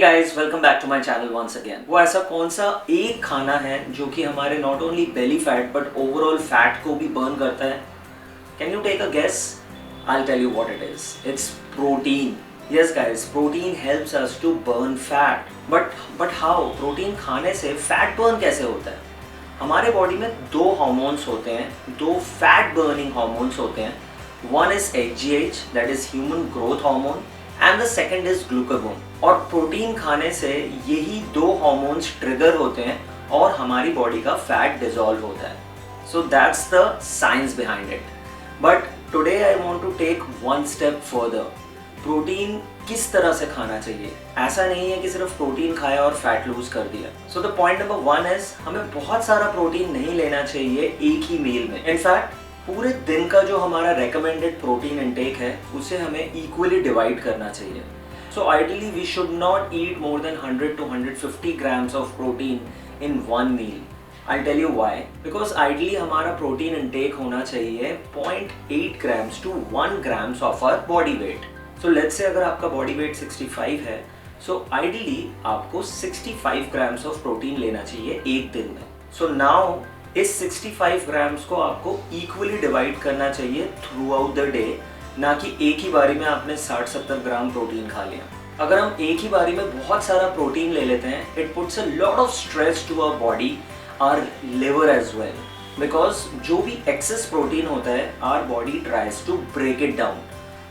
Guys, welcome back to my channel once again. वो ऐसा कौन सा एक खाना है जो कि हमारे not only belly fat but overall fat को भी बर्न करता है? Can you take a guess? I will tell you what it is. It's protein. Yes guys, protein helps us to burn fat. But how? Protein खाने से fat burn कैसे होता है? हमारे बॉडी में दो हार्मोन्स होते हैं, दो फैट बर्निंग हार्मोन्स होते हैं। One is HGH, that is human growth hormone, and the second is glucagon. और प्रोटीन खाने से यही दो हार्मोन्स ट्रिगर होते हैं और हमारी बॉडी का फैट डिसॉल्व होता है। So that's the science behind it. But today I want to take one step further. Protein किस तरह से खाना चाहिए? ऐसा नहीं है कि सिर्फ प्रोटीन खाया और फैट लूज कर दिया। So the point number one is, हमें बहुत सारा प्रोटीन नहीं लेना चाहिए एक ही मील में। इनफैक्ट पूरे दिन का जो हमारा रेकमेंडेड प्रोटीन इनटेक है उसे हमें इक्वली डिवाइड करना चाहिए। So ideally we should not eat more than 100 to 150 grams of protein in one meal. I'll tell you why. Because ideally हमारा प्रोटीन इनटेक होना चाहिए 0.8 grams to 1 grams of our body weight. So let's say अगर आपका body weight 65 है, so ideally आपको 65 grams of protein लेना चाहिए एक दिन में। So now इस 65 ग्राम्स को आपको इक्वली डिवाइड करना चाहिए थ्रू आउट द डे, ना कि एक ही बारी में आपने 60-70 ग्राम प्रोटीन खा लिया। अगर हम एक ही बारी में बहुत सारा प्रोटीन ले लेते हैं, it puts a lot of stress to our body, our liver as well, because जो भी एक्सेस प्रोटीन होता है our body tries to break it down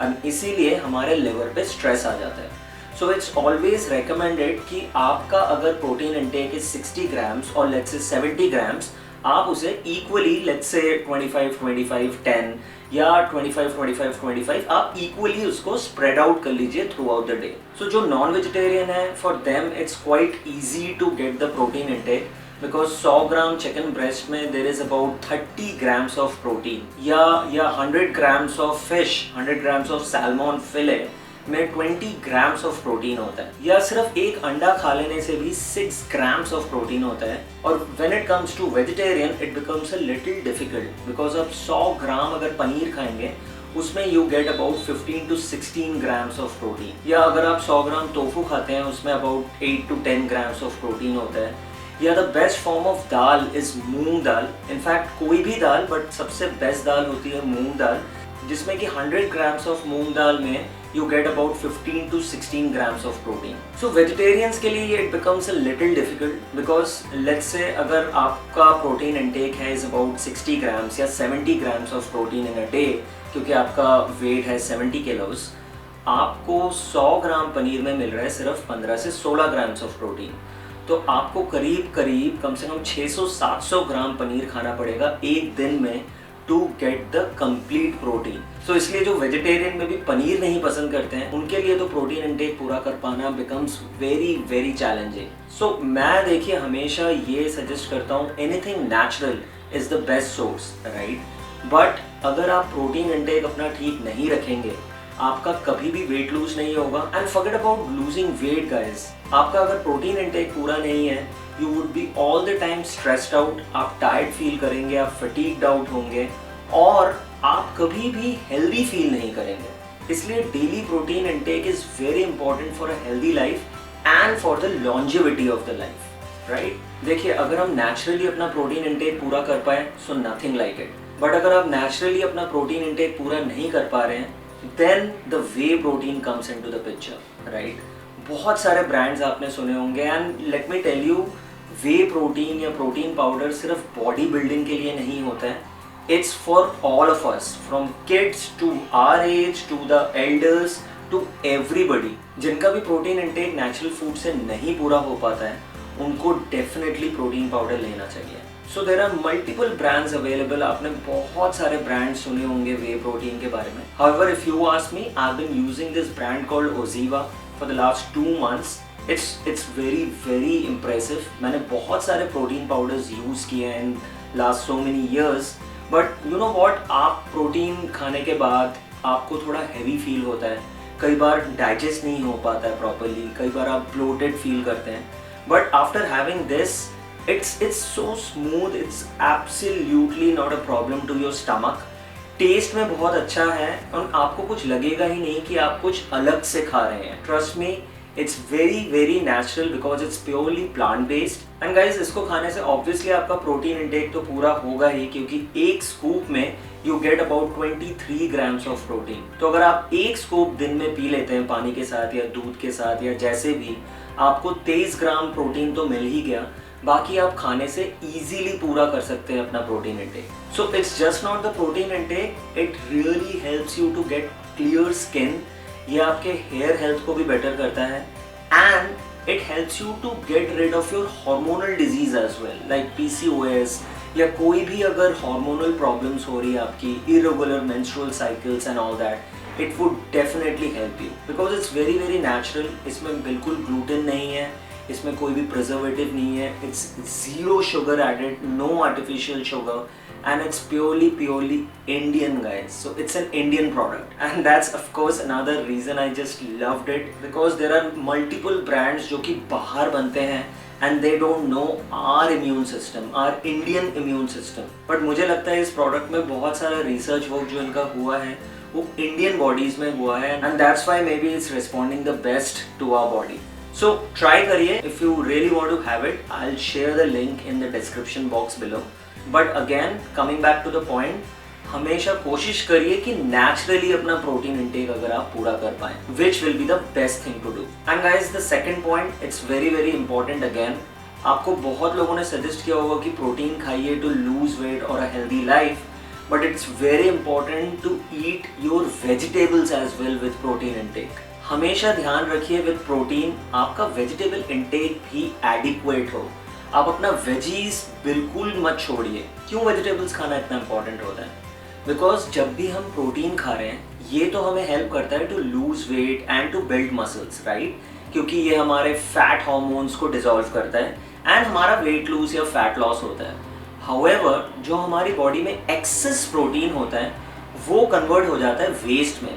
and इसीलिए हमारे लिवर पे स्ट्रेस आ जाता है। सो इट्स ऑलवेज रिकमेंडेड कि आपका अगर प्रोटीन इनटेक इज 60 ग्राम्स और लेट्स से 70 ग्राम्स, आप उसे इक्वली लेट्स से 25-25-10 या 25-25-25 आप इक्वली उसको स्प्रेड आउट कर लीजिए throughout the day. So जो नॉन वेजिटेरियन है, for them it's quite easy to get the protein intake, because 100 gram chicken breast में there is about 30 grams of protein, या 100 grams of fish, 100 grams of salmon fillet में 20 grams of protein होता है, या सिर्फ एक अंडा खा लेने से भी 6 ग्राम्स ऑफ प्रोटीन होता है। और when it comes to vegetarian it becomes a little difficult, because आप 100 ग्राम अगर पनीर खाएंगे उसमें you get about 15 to 16 grams of protein, या अगर आप 100 ग्राम टोफू खाते हैं उसमें about 8 to 10 grams of protein होता है। या the best form of dal is moong dal. In fact कोई भी दाल, बट सबसे बेस्ट दाल होती है मूंग दाल, जिसमें कि 100 ग्राम्स ऑफ मूंग दाल में you get about 15 to 16 grams of protein. So vegetarians के लिए it becomes a little difficult because let's say अगर आपका protein intake है is about 60 grams या 70 grams of protein in a day, क्योंकि आपका weight है 70 kilos, आपको 100 ग्राम पनीर में मिल रहा है सिर्फ 15 से 16 grams of protein. तो आपको करीब करीब कम से कम 600-700 ग्राम पनीर खाना पड़ेगा एक दिन में to get the complete protein. So इसलिए जो वेजिटेरियन में भी पनीर नहीं पसंद करते हैं उनके लिए तो प्रोटीन इनटेक पूरा कर पाना बिकम्स वेरी वेरी चैलेंजिंग। सो मैं देखिए हमेशा ये सजेस्ट करता हूँ, anything natural is the best source, right? But अगर आप प्रोटीन इनटेक अपना ठीक नहीं रखेंगे, आपका कभी भी वेट लूज नहीं होगा। And forget about losing weight guys, आपका अगर प्रोटीन इनटेक पूरा नहीं है, you would be all the time stressed out, आप टायर्ड फील करेंगे, आप फटीग्ड आउट होंगे और आप कभी भी हेल्दी फील नहीं करेंगे। इसलिए daily protein intake is very important for a healthy life and for the longevity of the life, right? देखिए अगर हम नेचुरली अपना प्रोटीन इनटेक पूरा कर पाए, so nothing like it. But अगर आप नेचुरली अपना प्रोटीन इनटेक पूरा नहीं कर पा रहे हैं, then the whey protein comes into the picture, right? बहुत सारे ब्रांड्स आपने सुने होंगे and let me tell you, whey protein या प्रोटीन पाउडर सिर्फ बॉडी बिल्डिंग के लिए नहीं होता है। It's for all of us, from kids to our age to the elders to everybody. जिनका भी प्रोटीन इनटेक नेचुरल फूड से नहीं पूरा हो पाता है, उनको डेफिनेटली प्रोटीन पाउडर लेना चाहिए। So there are multiple brands available. आपने बहुत सारे ब्रांड्स सुने होंगे वे प्रोटीन के बारे में। However if you ask me, I have been using this brand called Oziva for the last 2 months. It's very impressive. मैंने बहुत सारे प्रोटीन पाउडर्स यूज़ किए हैं in last so many years, but you know what, आप protein खाने के बाद आपको थोड़ा हैवी फील होता है, कई बार डाइजेस्ट नहीं हो पाता है प्रॉपरली, कई बार आप ब्लोटेड फील करते हैं। But after having this it's so smooth, it's absolutely not a problem to your stomach. Taste में बहुत अच्छा है और आपको कुछ लगेगा ही नहीं कि आप कुछ अलग से खा रहे हैं। Trust me, it's very natural because it's purely plant based. And guys इसको खाने से ऑब्वियसली आपका प्रोटीन इंटेक तो पूरा होगा ही, क्योंकि एक स्कूप में you get about 23 grams of protein. तो अगर आप एक स्कूप दिन में पी लेते हैं पानी के साथ या दूध के साथ या जैसे भी, आपको 23 ग्राम प्रोटीन तो मिल ही गया। बाकी आप खाने से इजीली पूरा कर सकते हैं अपना protein intake. So it's just not the protein intake, it really helps you to get clear skin. ये आपके हेयर हेल्थ को भी बेटर करता है and it helps you to get rid of your hormonal disease as well, like PCOS या कोई भी अगर हार्मोनल प्रॉब्लम्स हो रही है आपकी, irregular menstrual cycles and all that, it would definitely help you because it's very natural. इसमें बिल्कुल ग्लूटेन नहीं है, इसमें कोई भी प्रिजर्वेटिव नहीं है, it's zero sugar added, no artificial sugar, and it's purely Indian, guys. So it's an Indian product, and that's of course another reason I just loved it, because there are multiple brands जो कि बाहर बनते हैं and they don't know our immune system, our Indian immune system. But मुझे लगता है इस product में बहुत सारा research work जो इनका हुआ है वो Indian bodies में हुआ है, and that's why maybe it's responding the best to our body. So try करिए. If you really want to have it, I'll share the link in the description box below. But again coming back to the point, हमेशा कोशिश करिए कि naturally अपना protein intake अगर आप पूरा कर पाएं, which will be the best thing to do. And guys the second point, it's very important. Again आपको बहुत लोगों ने सजेस्ट किया होगा कि प्रोटीन खाइए टू लूज वेट और a healthy life, but it's very important to eat your vegetables as well with protein intake. हमेशा ध्यान रखिए विद प्रोटीन आपका वेजिटेबल इंटेक भी एडिक्वेट हो। आप अपना वेजीज बिल्कुल मत छोड़िए। क्यों वेजिटेबल्स खाना इतना इंपॉर्टेंट होता है? बिकॉज जब भी हम प्रोटीन खा रहे हैं ये तो हमें हेल्प करता है to lose weight and to build muscles, right? क्योंकि ये हमारे फैट हार्मोन्स को डिसॉल्व करता है एंड हमारा वेट लूज या फैट लॉस होता है। हाउएवर जो हमारी बॉडी में एक्सेस प्रोटीन होता है वो कन्वर्ट हो जाता है वेस्ट में,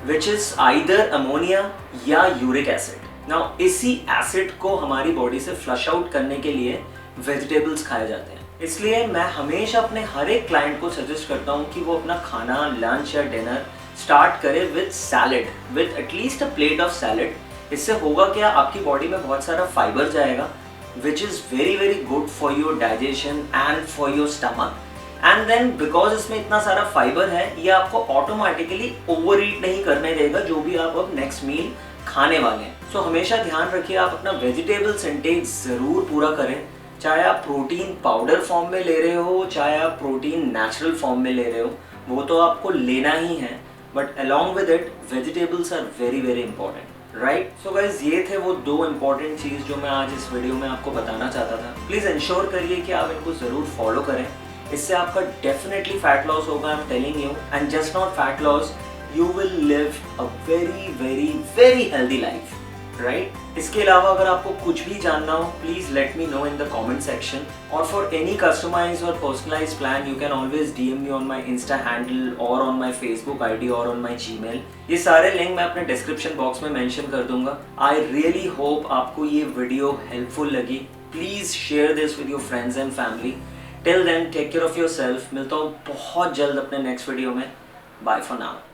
विच इज आइदर अमोनिया या यूरिक एसिड। नाउ इसी एसिड को हमारी बॉडी से फ्लश आउट करने के लिए वेजिटेबल्स खाए जाते हैं। इसलिए मैं हमेशा अपने हर एक क्लाइंट को सजेस्ट करता हूँ कि वो अपना खाना, लंच या डिनर स्टार्ट करे with salad, with at least a plate of salad. इससे होगा क्या, आपकी बॉडी में बहुत सारा फाइबर जाएगा which is very good for your digestion and for your stomach. And then because इसमें इतना सारा फाइबर है, ये आपको ऑटोमेटिकली ओवर ईट नहीं करने देगा जो भी आप अब नेक्स्ट मील खाने वाले हैं। सो हमेशा ध्यान रखिए आप अपना वेजिटेबल्स इंटेक ज़रूर पूरा करें, चाहे आप प्रोटीन पाउडर फॉर्म में ले रहे हो, चाहे आप प्रोटीन नेचुरल फॉर्म में ले रहे हो, वो तो आपको लेना ही है, but along with it vegetables are very important, right? So guys ये थे वो दो इंपॉर्टेंट चीज़ जो मैं आज इस वीडियो में आपको बताना चाहता था। प्लीज़ इंश्योर करिए कि आप इनको ज़रूर फॉलो करें, इससे आपका डेफिनेटली फैट लॉस होगा, I am telling you. And just not fat loss, you will live a very healthy life, right? इसके अलावा अगर आपको कुछ भी जानना हो please let me know in the comment section, or for any customized or personalized plan you can always DM me on my Insta handle or on my Facebook ID or on my Gmail। ये सारे link मैं अपने description box में mention कर दूंगा। I really hope आपको ये video helpful लगी। Please share this with your friends and family. Till then take care of yourself. मिलता हूँ बहुत जल्द अपने नेक्स्ट वीडियो में। Bye for now.